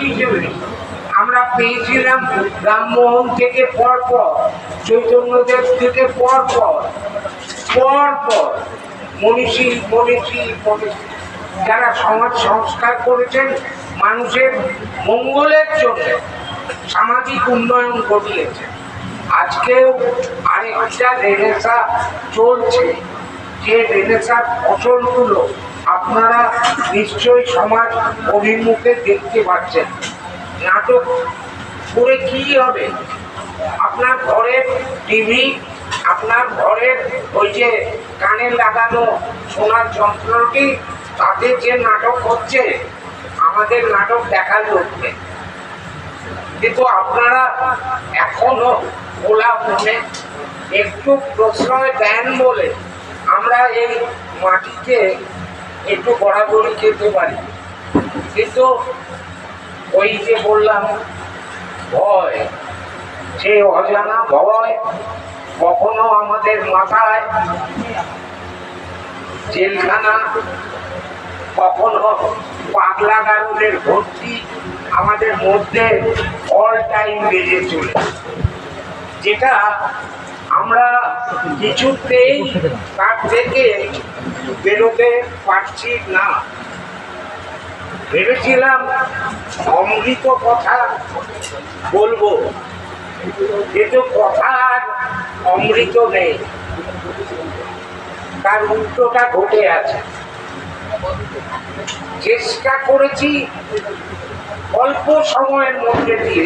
হিসেবে আমরা পেয়েছিলাম রামমোহন থেকে পরপর, চৈতন্যদেব থেকে পরপর মনীষী যারা সমাজ সংস্কার করেছেন, মানুষের মঙ্গলের জন্য সামাজিক উন্নয়ন ঘটিয়েছেন। আজকেও আরেকটা রেনেসা চলছে, যে রেনেসার ফসলগুলো আপনারা নিশ্চয়ই সমাজ অভিমুখে দেখতে পাচ্ছেন। নাটক করে কি হবে? আপনার ঘরের টিভি, আপনার ঘরের ওই যে কানে লাগানো শোনার যন্ত্রটি, তাতে যে নাটক হচ্ছে, আমাদের নাটক দেখার লোক নেই। কিন্তু আপনারা এখনো খোলা মনে একটু প্রশ্রয় দেন বলে আমরা এই মাটিকে একটু গড়াগড়ি খেতে পারি। কিন্তু ওই যে বললাম, ভয়, যে অজানা ভয় কখনো আমাদের মাথায় জেলখানা, কখনো পাগলা গারদের ভর্তি আমাদের মধ্যে অল টাইম বেজে চলে, যেটা আমরা কিছুতেই তার থেকে বেরোতে পারছি না। ভেবেছিলাম অমৃত কথা বলবো, কিন্তু কথা আর অমৃত নেই, তার উল্টোটা ঘটে আছে। চেষ্টা করেছি অল্প সময়ের মধ্যে দিয়ে